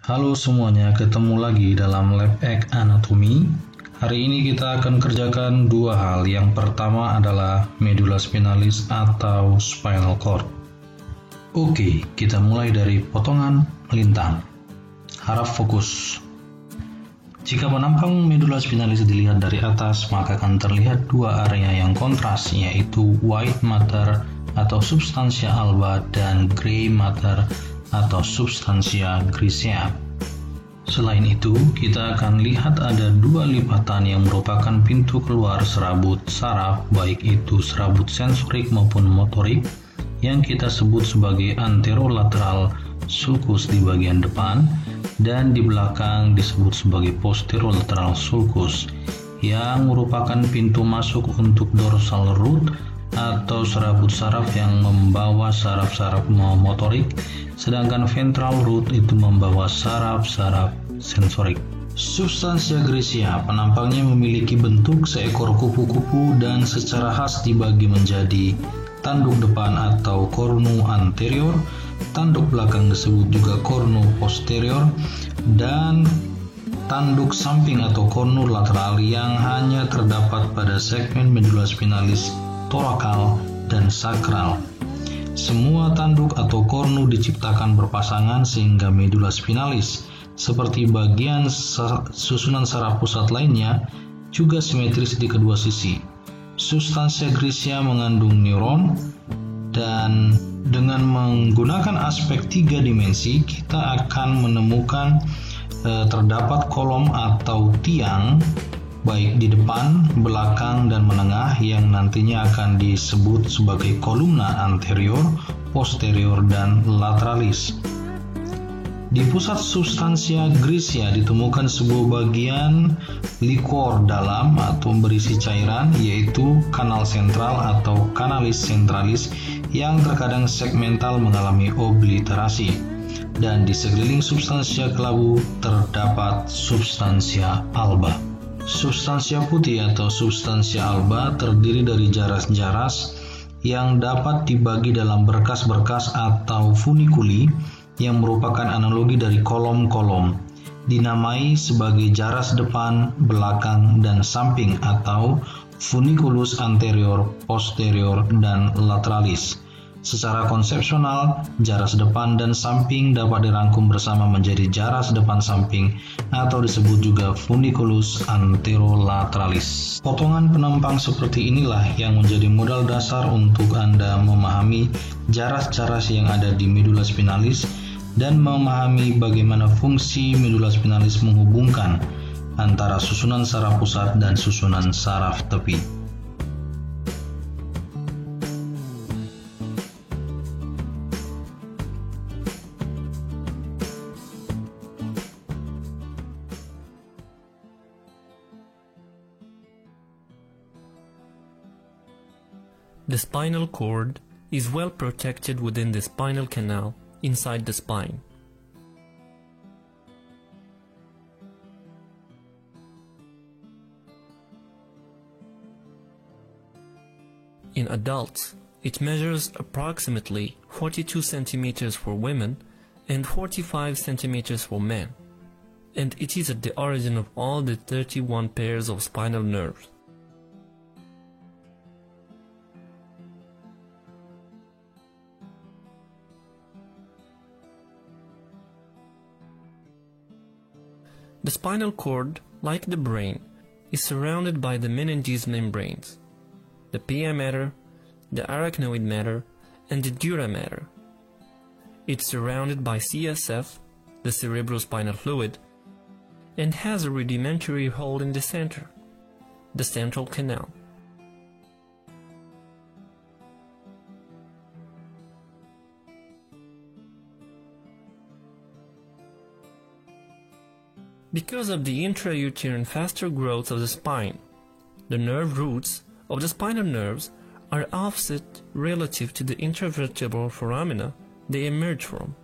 Halo semuanya, ketemu lagi dalam Lab X Anatomy. Hari ini kita akan kerjakan dua hal. Yang pertama adalah medulla spinalis atau spinal cord. Oke, kita mulai dari potongan melintang. Harap fokus. Jika penampang medulla spinalis dilihat dari atas, maka akan terlihat dua area yang kontras, yaitu white matter atau substantia alba dan gray matter atau substantia grisea. Selain itu, kita akan lihat ada dua lipatan yang merupakan pintu keluar serabut saraf, baik itu serabut sensorik maupun motorik, yang kita sebut sebagai anterolateral sulcus di bagian depan, dan di belakang disebut sebagai posterolateral sulcus, yang merupakan pintu masuk untuk dorsal root atau serabut saraf yang membawa saraf-saraf motorik, sedangkan ventral root itu membawa saraf-saraf sensorik. Substantia grisea penampaknya memiliki bentuk seekor kupu-kupu dan secara khas dibagi menjadi tanduk depan atau cornu anterior, tanduk belakang disebut juga cornu posterior, dan tanduk samping atau cornu lateral yang hanya terdapat pada segmen medulla spinalis torakal dan sakral. Semua tanduk atau kornu diciptakan berpasangan sehingga medulla spinalis, seperti bagian susunan saraf pusat lainnya, juga simetris di kedua sisi. Substantia grisea mengandung neuron, dan dengan menggunakan aspek 3 dimensi, kita akan menemukan terdapat kolom atau tiang baik di depan, belakang, dan menengah yang nantinya akan disebut sebagai kolumna anterior, posterior, dan lateralis. Di pusat substantia grisea ditemukan sebuah bagian likor dalam atau berisi cairan, yaitu kanal sentral atau kanalis centralis yang terkadang segmental mengalami obliterasi. Dan di sekeliling substantia kelabu terdapat substantia alba. Substansia putih atau substansia alba terdiri dari jaras-jaras yang dapat dibagi dalam berkas-berkas atau funiculi yang merupakan analogi dari kolom-kolom, dinamai sebagai jaras depan, belakang, dan samping atau funiculus anterior, posterior, dan lateralis. Secara konsepsional, jaras depan dan samping dapat dirangkum bersama menjadi jaras depan samping atau disebut juga funiculus anterolateralis. Potongan penampang seperti inilah yang menjadi modal dasar untuk Anda memahami jaras-jaras yang ada di medulla spinalis dan memahami bagaimana fungsi medulla spinalis menghubungkan antara susunan saraf pusat dan susunan saraf tepi. The spinal cord is well protected within the spinal canal inside the spine. In adults, it measures approximately 42 centimeters for women and 45 centimeters for men, and it is at the origin of all the 31 pairs of spinal nerves. The spinal cord, like the brain, is surrounded by the meninges membranes, the pia mater, the arachnoid matter, and the dura mater. It's surrounded by CSF, the cerebrospinal fluid, and has a rudimentary hole in the center, the central canal. Because of the intrauterine faster growth of the spine, the nerve roots of the spinal nerves are offset relative to the intervertebral foramina they emerge from.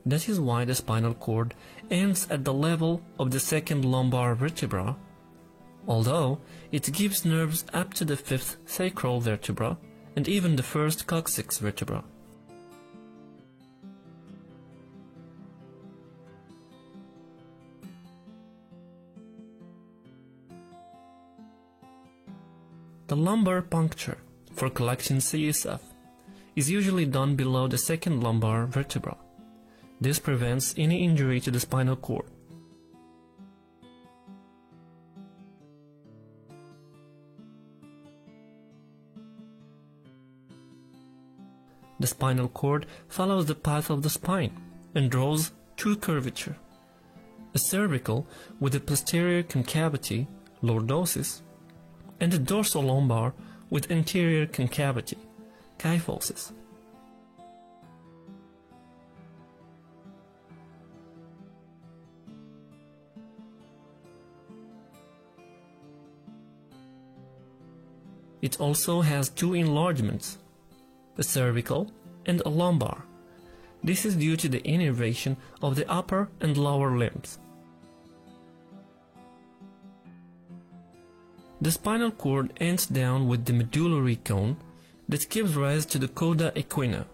That is why the spinal cord ends at the level of the second lumbar vertebra, although it gives nerves up to the fifth sacral vertebra and even the first coccyx vertebra. The lumbar puncture for collection CSF is usually done below the second lumbar vertebra. This prevents any injury to the spinal cord. The spinal cord follows the path of the spine and draws two curvature: a cervical with a posterior concavity, lordosis, and a dorsolumbar with anterior concavity, kyphosis. It also has two enlargements, a cervical and a lumbar. This is due to the innervation of the upper and lower limbs. The spinal cord ends down with the medullary cone that gives rise to the coda equina,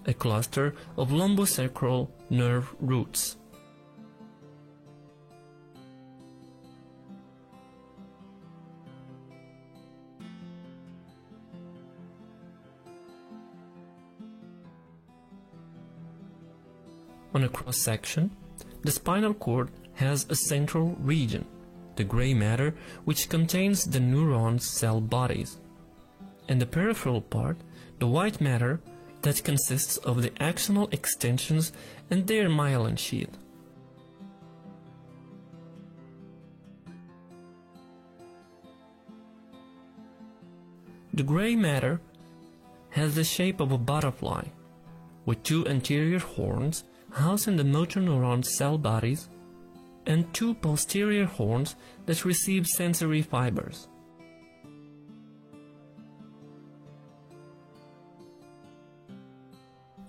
a cluster of lumbosacral nerve roots. On a cross-section, the spinal cord has a central region, the gray matter, which contains the neuron cell bodies, and the peripheral part, the white matter, that consists of the axonal extensions and their myelin sheath. The gray matter has the shape of a butterfly, with two anterior horns housing the motor neuron cell bodies and two posterior horns that receive sensory fibers.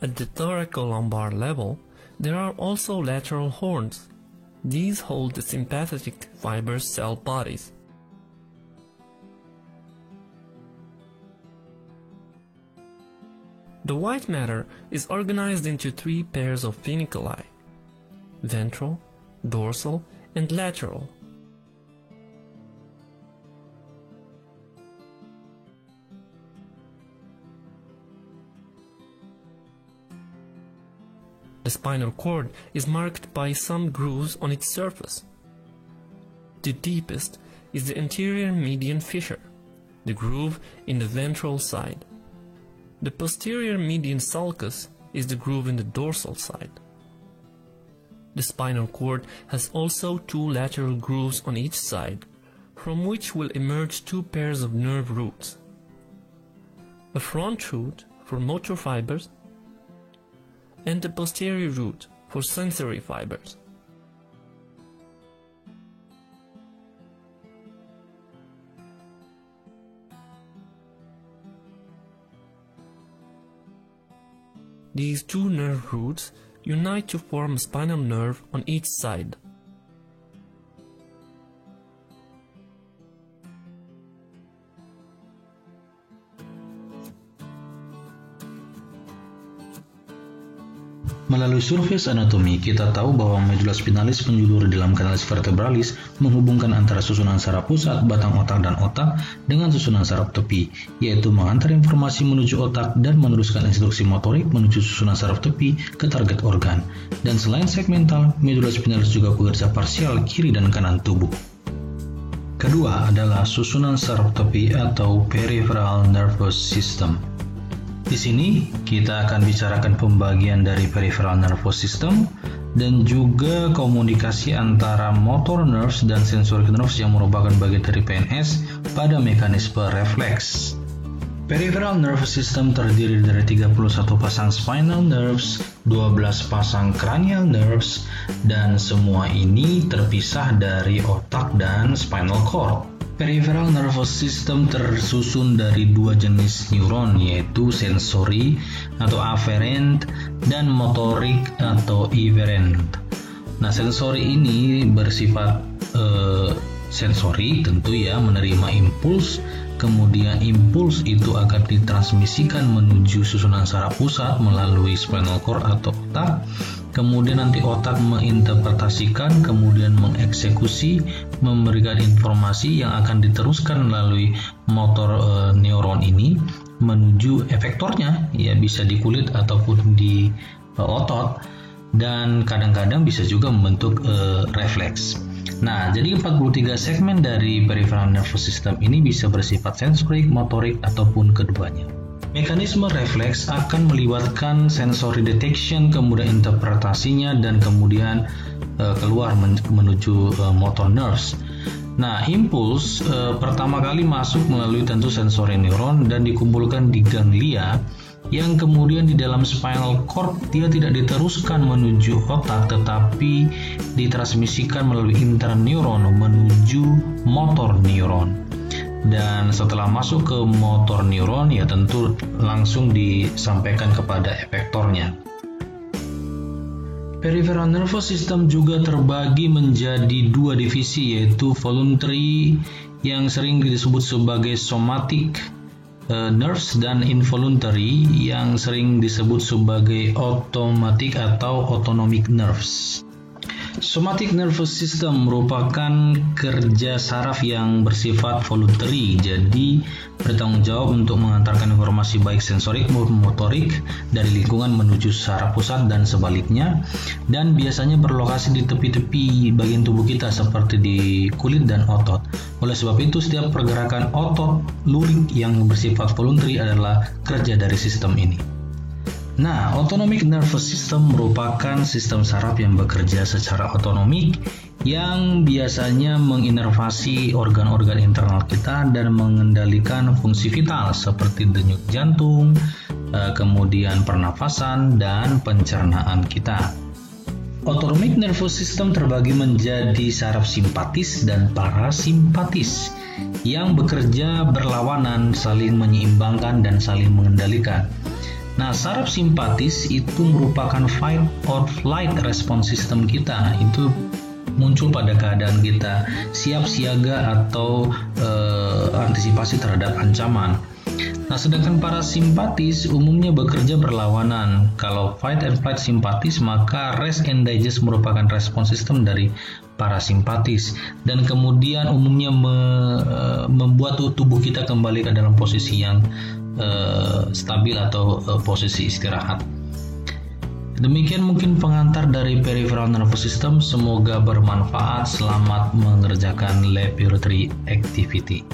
At the thoracolumbar level, there are also lateral horns. These hold the sympathetic fiber cell bodies. The white matter is organized into three pairs of funiculi: ventral, dorsal, and lateral. The spinal cord is marked by some grooves on its surface. The deepest is the anterior median fissure, the groove in the ventral side. The posterior median sulcus is the groove in the dorsal side. The spinal cord has also two lateral grooves on each side, from which will emerge two pairs of nerve roots: a front root for motor fibers and a posterior root for sensory fibers. These two nerve roots unite to form a spinal nerve on each side. Melalui surface anatomi, kita tahu bahwa medula spinalis menjulur di dalam kanalis vertebralis menghubungkan antara susunan saraf pusat, batang otak, dan otak dengan susunan saraf tepi, yaitu mengantar informasi menuju otak dan meneruskan instruksi motorik menuju susunan saraf tepi ke target organ. Dan selain segmental, medula spinalis juga bekerja parsial kiri dan kanan tubuh. Kedua adalah susunan saraf tepi atau peripheral nervous system. Di sini kita akan bicarakan pembagian dari peripheral nervous system dan juga komunikasi antara motor nerves dan sensory nerves yang merupakan bagian dari PNS pada mekanisme refleks. Peripheral nervous system terdiri dari 31 pasang spinal nerves, 12 pasang cranial nerves, dan semua ini terpisah dari otak dan spinal cord. Peripheral nervous system tersusun dari dua jenis neuron, yaitu sensori atau afferent dan motorik atau efferent. Nah, sensori ini bersifat sensori, tentu ya, menerima impuls, kemudian impuls itu akan ditransmisikan menuju susunan saraf pusat melalui spinal cord atau otak, kemudian nanti otak menginterpretasikan, kemudian mengeksekusi, memberikan informasi yang akan diteruskan melalui motor neuron ini menuju efektornya, ya bisa di kulit ataupun di otot, dan kadang-kadang bisa juga membentuk refleks. Nah, jadi 43 segmen dari peripheral nervous system ini bisa bersifat sensorik, motorik, ataupun keduanya. Mekanisme refleks akan melibatkan sensory detection, kemudian interpretasinya, dan kemudian keluar menuju motor nerves. Nah, impuls pertama kali masuk melalui tentu sensori neuron dan dikumpulkan di ganglia, yang kemudian di dalam spinal cord dia tidak diteruskan menuju otak, tetapi ditransmisikan melalui interneuron menuju motor neuron. Dan setelah masuk ke motor neuron, ya tentu langsung disampaikan kepada efektornya. Peripheral nervous system juga terbagi menjadi dua divisi, yaitu voluntary yang sering disebut sebagai somatic nerves dan involuntary yang sering disebut sebagai automatic atau autonomic nerves. Somatic nervous system merupakan kerja saraf yang bersifat voluntary, jadi bertanggung jawab untuk mengantarkan informasi baik sensorik maupun motorik dari lingkungan menuju saraf pusat dan sebaliknya, dan biasanya berlokasi di tepi-tepi bagian tubuh kita seperti di kulit dan otot. Oleh sebab itu, setiap pergerakan otot luring yang bersifat voluntary adalah kerja dari sistem ini. Nah, autonomic nervous system merupakan sistem saraf yang bekerja secara otonomik yang biasanya menginervasi organ-organ internal kita dan mengendalikan fungsi vital seperti denyut jantung, kemudian pernafasan, dan pencernaan kita. Autonomic nervous system terbagi menjadi saraf simpatis dan parasimpatis yang bekerja berlawanan, saling menyeimbangkan dan saling mengendalikan. Nah, saraf simpatis itu merupakan fight or flight response system kita. Itu muncul pada keadaan kita siap siaga atau antisipasi terhadap ancaman. Nah, sedangkan parasimpatis umumnya bekerja berlawanan. Kalau fight and flight simpatis, maka rest and digest merupakan respons sistem dari parasimpatis, dan kemudian umumnya membuat tubuh kita kembali ke dalam posisi yang stabil atau posisi istirahat. Demikian mungkin pengantar dari peripheral nervous system. Semoga bermanfaat. Selamat mengerjakan laboratory activity.